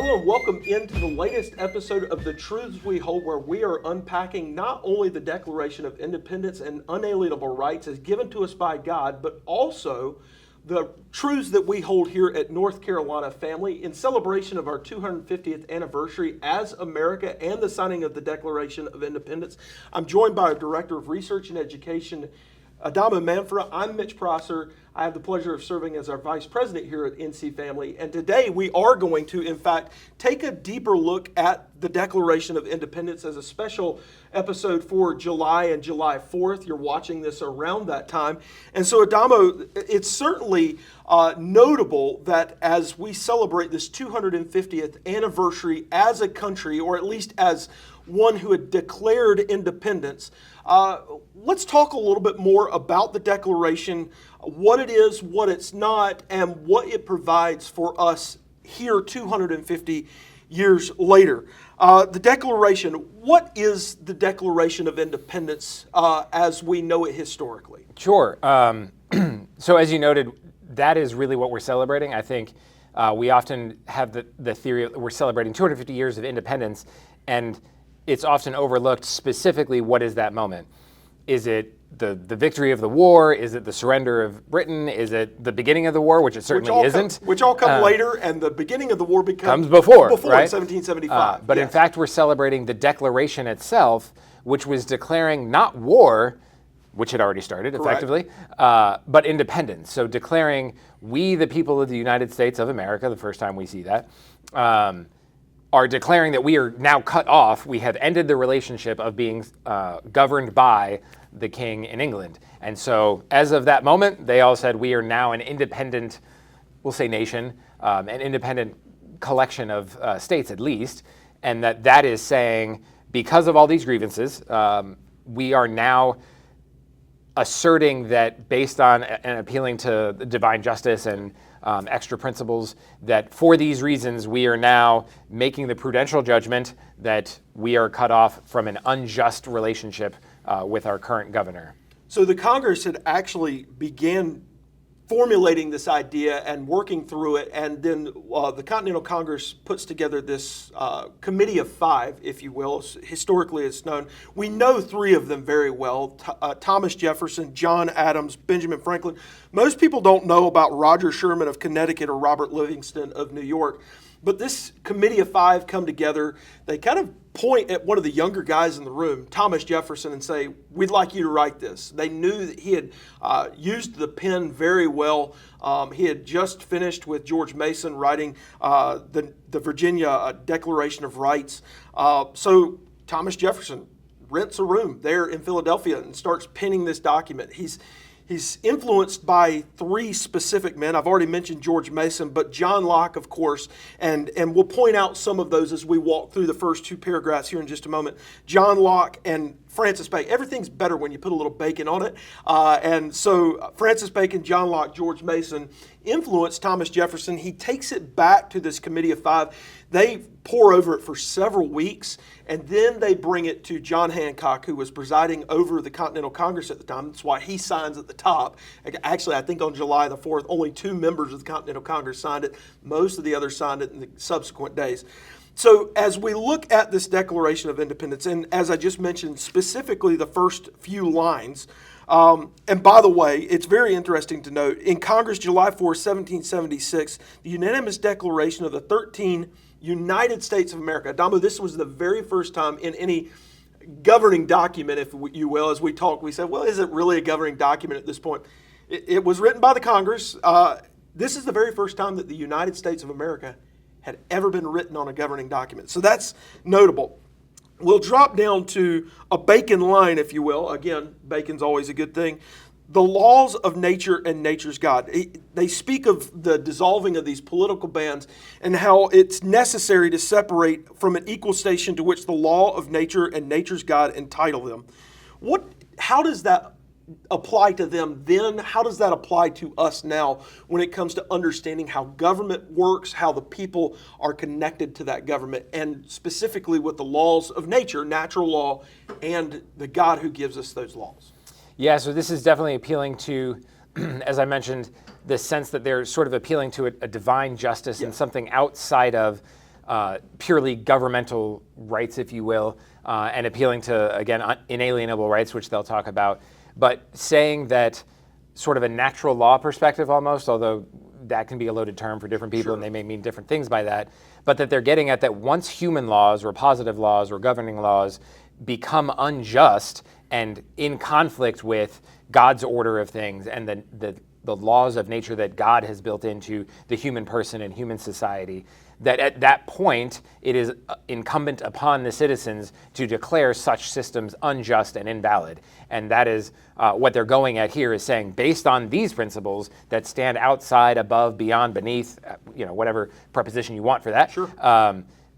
Hello and welcome into the latest episode of The Truths We Hold, where we are unpacking not only the Declaration of Independence and unalienable rights as given to us by God, but also the truths that we hold here at North Carolina Family in celebration of our 250th anniversary as America and the signing of the Declaration of Independence. I'm joined by our Director of Research and Education, Adamo Manfra. I'm Mitch. I have the pleasure of serving as our Vice President here at NC Family. And today we are going to, in fact, take a deeper look at the Declaration of Independence as a special episode for July and July 4th. You're watching this around that time. And so, Adamo, it's certainly notable that as we celebrate this 250th anniversary as a country, or at least as one who had declared independence, let's talk a little bit more about the Declaration, what it is, what it's not, and what it provides for us here 250 years later. The Declaration, what is the Declaration of Independence as we know it historically? Sure. So as you noted, that is really what we're celebrating. I think we often have the theory that we're celebrating 250 years of independence, and it's often overlooked specifically what is that moment. Is it the victory of the war? Is it the surrender of Britain? Is it the beginning of the war, which it certainly isn't? Which all come later, and the beginning of the war comes before, right? In 1775. But yes. In fact, we're celebrating the Declaration itself, which was declaring not war, which had already started effectively, but independence. So declaring we, the people of the United States of America, the first time we see that, are declaring that we are now cut off. We have ended the relationship of being governed by the king in England. And so as of that moment, they all said we are now an independent, we'll say nation, an independent collection of states at least, and that is saying because of all these grievances, we are now asserting that based on and appealing to divine justice and extra principles, that for these reasons we are now making the prudential judgment that we are cut off from an unjust relationship with our current governor. So the Congress had actually began formulating this idea and working through it, and then the Continental Congress puts together this committee of five, if you will. Historically, it's known. We know three of them very well, Thomas Jefferson, John Adams, Benjamin Franklin. Most people don't know about Roger Sherman of Connecticut or Robert Livingston of New York. But this committee of five come together. They kind of point at one of the younger guys in the room, Thomas Jefferson, and say, we'd like you to write this. They knew that he had used the pen very well. He had just finished with George Mason writing the Virginia Declaration of Rights. So Thomas Jefferson rents a room there in Philadelphia and starts penning this document. He's influenced by three specific men. I've already mentioned George Mason, but John Locke, of course, and we'll point out some of those as we walk through the first two paragraphs here in just a moment. John Locke and Francis Bacon. Everything's better when you put a little bacon on it. And so Francis Bacon, John Locke, George Mason influenced Thomas Jefferson. He takes it back to this committee of five. They pore over it for several weeks, and then they bring it to John Hancock, who was presiding over the Continental Congress at the time. That's why he signs at the top. Actually, I think on July the 4th, only 2 members of the Continental Congress signed it. Most of the others signed it in the subsequent days. So as we look at this Declaration of Independence, and as I just mentioned, specifically the first few lines, and by the way, it's very interesting to note, in Congress, July 4, 1776, the unanimous declaration of the 13 United States of America. Adamo, this was the very first time in any governing document, if you will, as we talked, we said, well, is it really a governing document at this point? It was written by the Congress. This is the very first time that the United States of America had ever been written on a governing document. So that's notable. We'll drop down to a Bacon line, if you will. Again, Bacon's always a good thing. The laws of nature and nature's God. They speak of the dissolving of these political bands and how it's necessary to separate from an equal station to which the law of nature and nature's God entitle them. How does that apply to them then? How does that apply to us now when it comes to understanding how government works, how the people are connected to that government, and specifically with the laws of nature, natural law, and the God who gives us those laws? Yeah, so this is definitely appealing to, as I mentioned, the sense that they're sort of appealing to a divine justice and something outside of purely governmental rights, if you will, and appealing to, again, inalienable rights, which they'll talk about, but saying that sort of a natural law perspective almost, although that can be a loaded term for different people, and they may mean different things by that, but that they're getting at that once human laws or positive laws or governing laws become unjust and in conflict with God's order of things and the laws of nature that God has built into the human person and human society, that at that point it is incumbent upon the citizens to declare such systems unjust and invalid. And that is what they're going at here, is saying, based on these principles that stand outside, above, beyond, beneath, whatever preposition you want for that,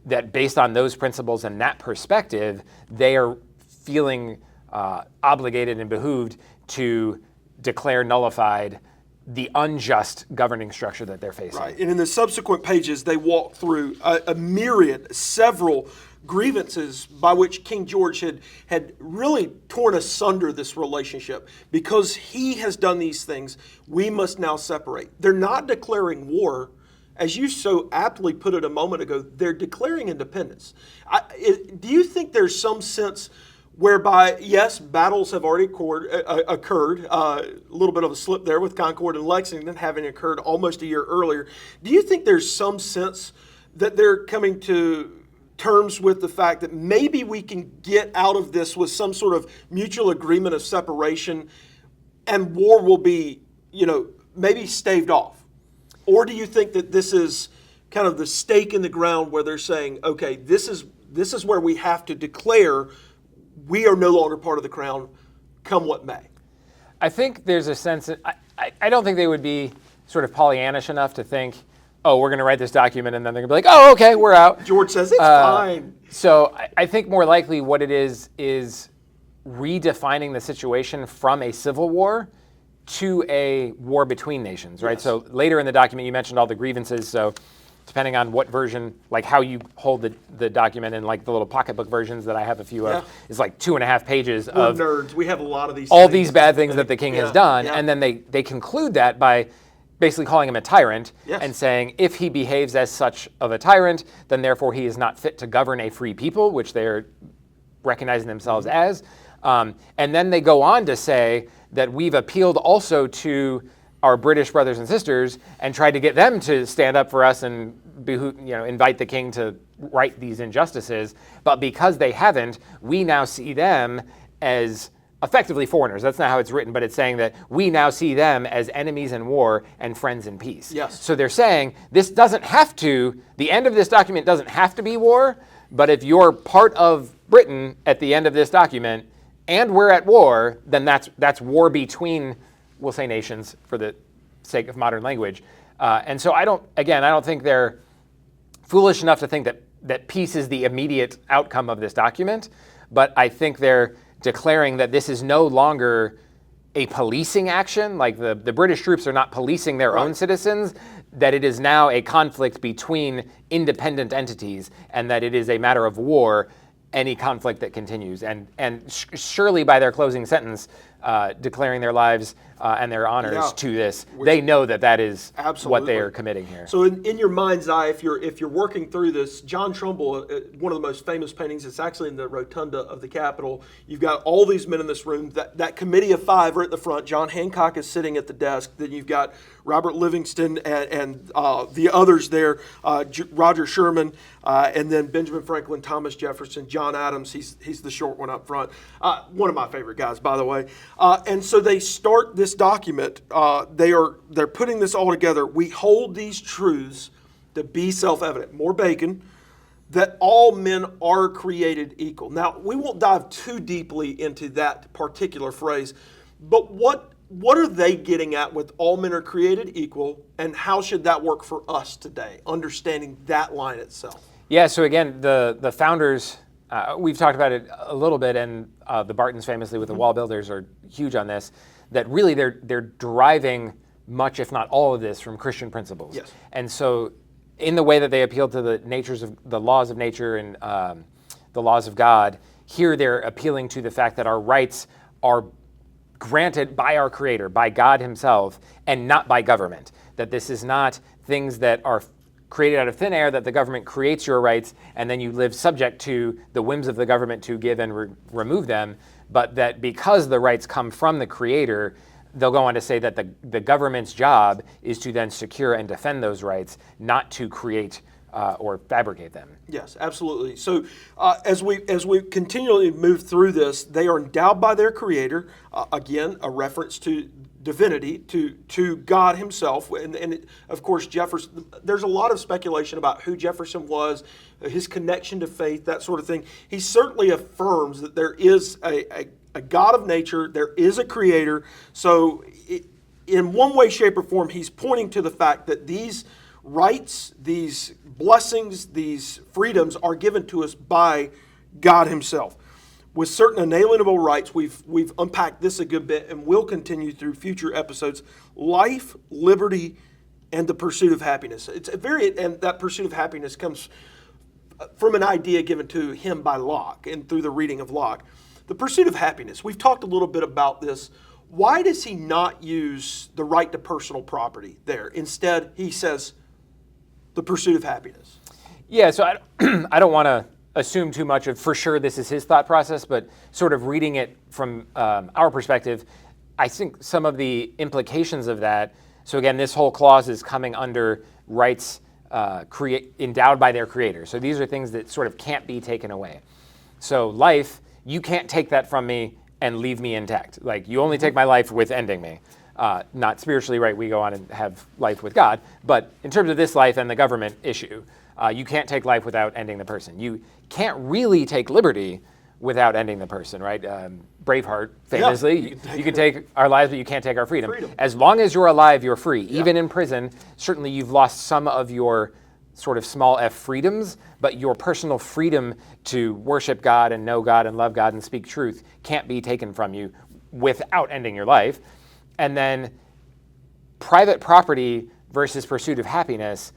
that based on those principles and that perspective, they are feeling obligated and behooved to declare nullified the unjust governing structure that they're facing. Right, and in the subsequent pages, they walk through a myriad, several grievances by which King George had really torn asunder this relationship. Because he has done these things, we must now separate. They're not declaring war. As you so aptly put it a moment ago, they're declaring independence. Do you think there's some sense whereby, yes, battles have already occurred, a little bit of a slip there with Concord and Lexington having occurred almost a year earlier. Do you think there's some sense that they're coming to terms with the fact that maybe we can get out of this with some sort of mutual agreement of separation and war will be, maybe staved off? Or do you think that this is kind of the stake in the ground where they're saying, okay, this is where we have to declare we are no longer part of the crown, come what may? I think there's a sense that I don't think they would be sort of Pollyannish enough to think, oh, we're going to write this document and then they're going to be like, oh, okay, we're out. George says it's fine. So I think more likely what it is redefining the situation from a civil war to a war between nations, right? Yes. So later in the document, you mentioned all the grievances. So depending on what version, like how you hold the document in like the little pocketbook versions that I have a few of, is like 2.5 pages of nerds. We have a lot of these all these bad things that the king has done. And then they conclude that by basically calling him a tyrant and saying if he behaves as such of a tyrant, then therefore he is not fit to govern a free people, which they are recognizing themselves as. And then they go on to say that we've appealed also to our British brothers and sisters and tried to get them to stand up for us and invite the king to right these injustices. But because they haven't, we now see them as effectively foreigners. That's not how it's written, but it's saying that we now see them as enemies in war and friends in peace. Yes. So they're saying this doesn't have to, the end of this document doesn't have to be war, but if you're part of Britain at the end of this document and we're at war, then that's war between, we'll say, nations for the sake of modern language. And so I don't think they're foolish enough to think that peace is the immediate outcome of this document, but I think they're declaring that this is no longer a policing action, like the British troops are not policing their own citizens, that it is now a conflict between independent entities, and that it is a matter of war, any conflict that continues. And surely by their closing sentence, declaring their lives and their honors to this, they know that is what they are committing here. So in your mind's eye, if you're working through this, John Trumbull, one of the most famous paintings, it's actually in the rotunda of the Capitol. You've got all these men in this room. That committee of 5 are at the front. John Hancock is sitting at the desk. Then you've got Robert Livingston and the others there, Roger Sherman, and then Benjamin Franklin, Thomas Jefferson, John Adams. He's the short one up front. One of my favorite guys, by the way. And so they start this document. They're putting this all together. We hold these truths to be self-evident. More bacon. That all men are created equal. Now, we won't dive too deeply into that particular phrase, but what are they getting at with all men are created equal, and how should that work for us today, understanding that line itself? Yeah, so again, the founders, we've talked about it a little bit, and the Bartons famously with the wall builders are huge on this, that really they're deriving much, if not all of this, from Christian principles. Yes. And so in the way that they appeal to the laws of nature and the laws of God, here they're appealing to the fact that our rights are granted by our Creator, by God Himself, and not by government. That this is not things that are created out of thin air, that the government creates your rights, and then you live subject to the whims of the government to give and remove them, but that because the rights come from the creator, they'll go on to say that the government's job is to then secure and defend those rights, not to create or fabricate them. Yes, absolutely. So as we continually move through this, they are endowed by their creator. Again, a reference to divinity, to God himself. And of course, Jefferson, there's a lot of speculation about who Jefferson was, his connection to faith, that sort of thing. He certainly affirms that there is a God of nature, there is a creator. So in one way, shape, or form, he's pointing to the fact that these rights, these blessings, these freedoms are given to us by God himself. With certain inalienable rights, we've unpacked this a good bit and will continue through future episodes. Life, liberty, and the pursuit of happiness. And that pursuit of happiness comes from an idea given to him by Locke and through the reading of Locke. The pursuit of happiness. We've talked a little bit about this. Why does he not use the right to personal property there? Instead, he says the pursuit of happiness. Yeah, so I don't want to assume too much of for sure this is his thought process, but sort of reading it from our perspective, I think some of the implications of that, so again, this whole clause is coming under rights endowed by their creator. So these are things that sort of can't be taken away. So life, you can't take that from me and leave me intact. Like, you only take my life with ending me. Not spiritually, right? We go on and have life with God. But in terms of this life and the government issue, you can't take life without ending the person. You can't really take liberty without ending the person, right? Braveheart, famously, you can take our lives, but you can't take our freedom. As long as you're alive, you're free. Yeah. Even in prison, certainly you've lost some of your sort of small f freedoms, but your personal freedom to worship God and know God and love God and speak truth can't be taken from you without ending your life. And then private property versus pursuit of happiness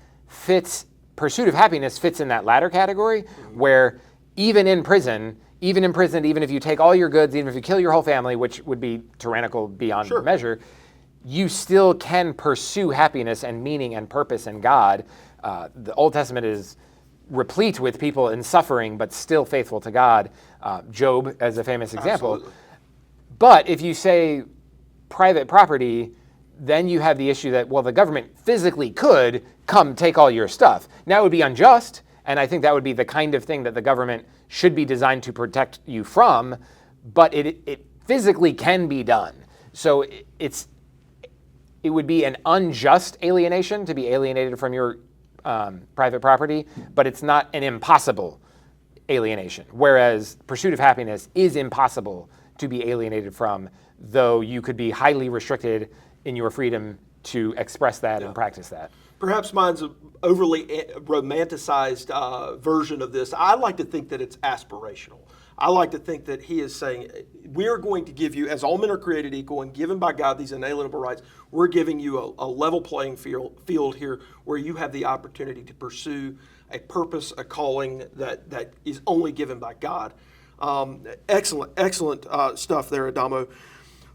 pursuit of happiness fits in that latter category, where even imprisoned, even if you take all your goods, even if you kill your whole family, which would be tyrannical beyond measure, you still can pursue happiness and meaning and purpose in God. The Old Testament is replete with people in suffering, but still faithful to God. Job as a famous example. Absolutely. But if you say private property, then you have the issue that, well, the government physically could come take all your stuff. Now it would be unjust, and I think that would be the kind of thing that the government should be designed to protect you from, but it physically can be done. So it would be an unjust alienation to be alienated from your private property, but it's not an impossible alienation, whereas pursuit of happiness is impossible to be alienated from, though you could be highly restricted in your freedom to express that and practice that. Perhaps mine's an overly romanticized version of this. I like to think that it's aspirational. I like to think that he is saying, we're going to give you, as all men are created equal and given by God these inalienable rights, we're giving you a level playing field here where you have the opportunity to pursue a purpose, a calling that is only given by God. Excellent stuff there, Adamo.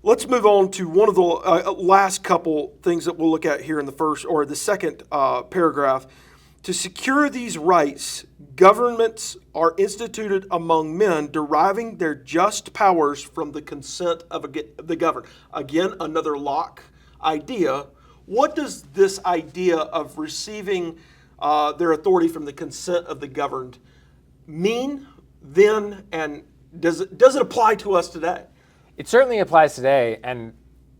Let's move on to one of the last couple things that we'll look at here in the second paragraph. To secure these rights, governments are instituted among men, deriving their just powers from the consent of the governed. Again, another Locke idea. What does this idea of receiving their authority from the consent of the governed mean then, and does it apply to us today? It certainly applies today, and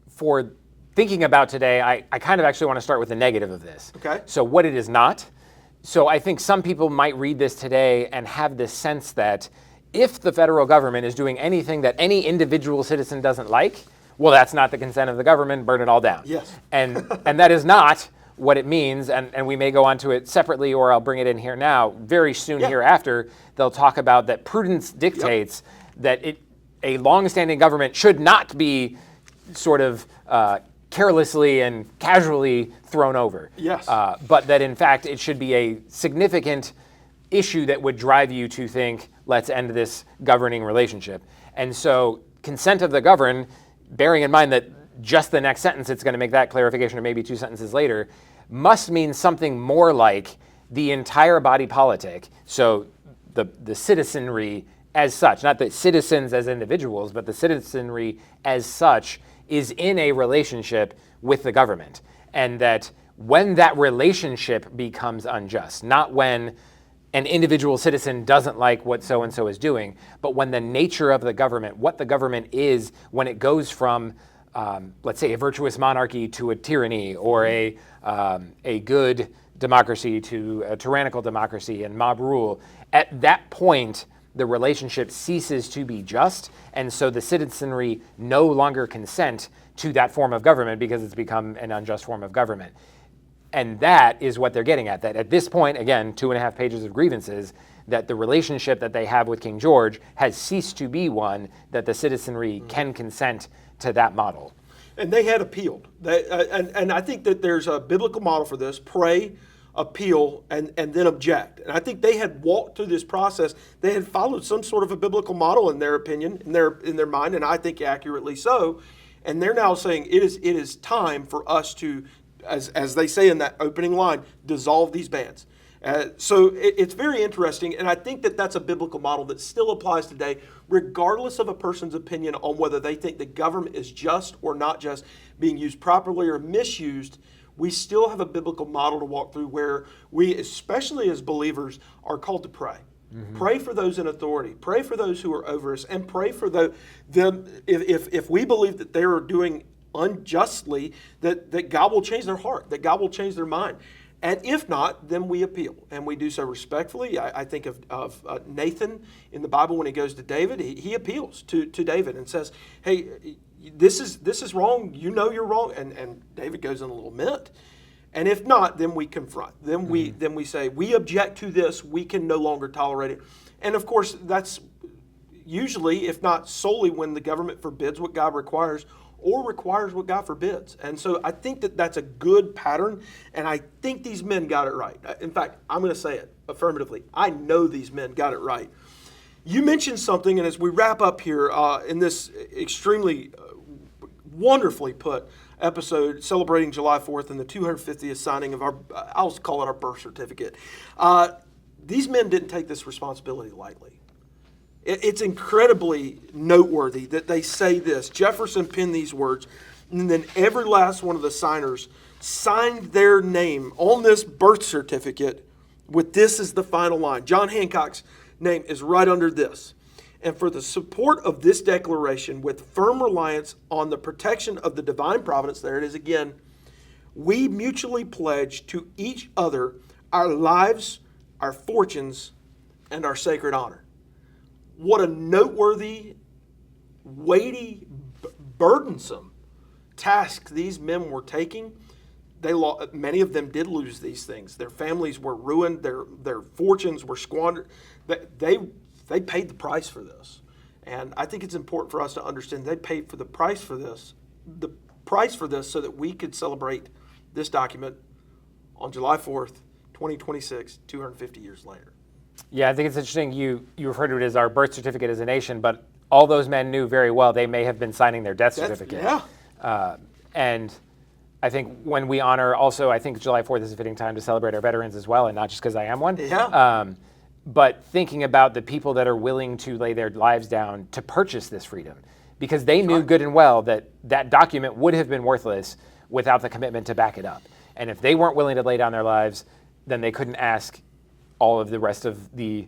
for thinking about today, I kind of actually want to start with the negative of this. Okay. So what it is not. So I think some people might read this today and have this sense that if the federal government is doing anything that any individual citizen doesn't like, well, that's not the consent of the government, burn it all down. Yes. And that is not what it means, and we may go on to it separately, or I'll bring it in here now. Very soon hereafter, they'll talk about that prudence dictates that a long-standing government should not be sort of carelessly and casually thrown over. Yes. But that in fact it should be a significant issue that would drive you to think, let's end this governing relationship. And so consent of the governed, bearing in mind that just the next sentence it's going to make that clarification, or maybe two sentences later, must mean something more like the entire body politic, so the citizenry as such, not the citizens as individuals, but the citizenry as such, is in a relationship with the government. And that when that relationship becomes unjust, not when an individual citizen doesn't like what so-and-so is doing, but when the nature of the government, what the government is, when it goes from, let's say, a virtuous monarchy to a tyranny, or a good democracy to a tyrannical democracy and mob rule, at that point, the relationship ceases to be just, and so the citizenry no longer consent to that form of government because it's become an unjust form of government. And that is what they're getting at, that at this point, again, 2.5 pages of grievances, that the relationship that they have with King George has ceased to be one that the citizenry can consent to that model. And they had appealed. And I think that there's a biblical model for this: pray, appeal, and then object. And I think they had walked through this process. They had followed some sort of a biblical model, in their opinion, in their mind, and I think accurately so. And they're now saying it is time for us to, as they say in that opening line, dissolve these bands. So it's very interesting, and I think that that's a biblical model that still applies today, regardless of a person's opinion on whether they think the government is just or not just, being used properly or misused. We still have a biblical model to walk through where we, especially as believers, are called to pray. Mm-hmm. Pray for those in authority. Pray for those who are over us, and pray for them if we believe that they are doing unjustly, that God will change their heart, that God will change their mind. And if not, then we appeal, and we do so respectfully. I think of Nathan in the Bible when he goes to David. He appeals to David and says, "Hey, this is wrong. You know you're wrong." And David goes in a little mint. And if not, then we confront. Then we say, we object to this. We can no longer tolerate it. And of course, that's usually, if not solely, when the government forbids what God requires, or requires what God forbids. And so I think that that's a good pattern, and I think these men got it right. In fact, I'm going to say it affirmatively. I know these men got it right. You mentioned something, and as we wrap up here in this extremely wonderfully put episode celebrating July 4th and the 250th signing of our, I'll call it our birth certificate, these men didn't take this responsibility lightly. It's incredibly noteworthy that they say this. Jefferson penned these words, and then every last one of the signers signed their name on this birth certificate with this as the final line. John Hancock's name is right under this. And for the support of this declaration, with firm reliance on the protection of the divine providence, there it is again, we mutually pledge to each other our lives, our fortunes, and our sacred honor. What a noteworthy, weighty, burdensome task these men were taking. Many of them did lose these things. Their families were ruined. Their fortunes were squandered. They paid the price for this. And I think it's important for us to understand they paid for the price for this so that we could celebrate this document on July 4th, 2026, 250 years later. Yeah, I think it's interesting you refer to it as our birth certificate as a nation, but all those men knew very well they may have been signing their death certificate. Yeah. And I think when we honor also, I think July 4th is a fitting time to celebrate our veterans as well, and not just because I am one. Yeah. But thinking about the people that are willing to lay their lives down to purchase this freedom, because they knew good and well that that document would have been worthless without the commitment to back it up. And if they weren't willing to lay down their lives, then they couldn't ask all of the rest of the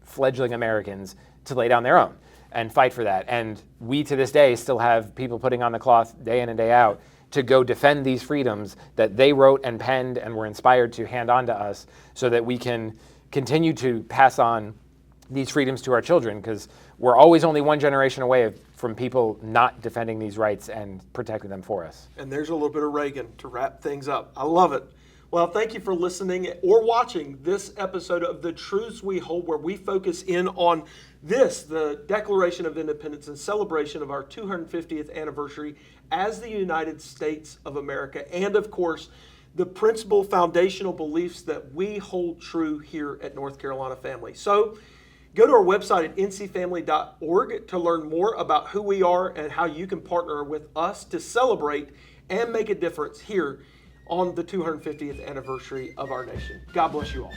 fledgling Americans to lay down their own and fight for that. And we, to this day, still have people putting on the cloth day in and day out to go defend these freedoms that they wrote and penned and were inspired to hand on to us so that we can continue to pass on these freedoms to our children, because we're always only one generation away from people not defending these rights and protecting them for us. And there's a little bit of Reagan to wrap things up. I love it. Well, thank you for listening or watching this episode of The Truths We Hold, where we focus in on this, the Declaration of Independence and celebration of our 250th anniversary as the United States of America, and of course, the principal foundational beliefs that we hold true here at North Carolina Family. So go to our website at ncfamily.org to learn more about who we are and how you can partner with us to celebrate and make a difference here on the 250th anniversary of our nation. God bless you all.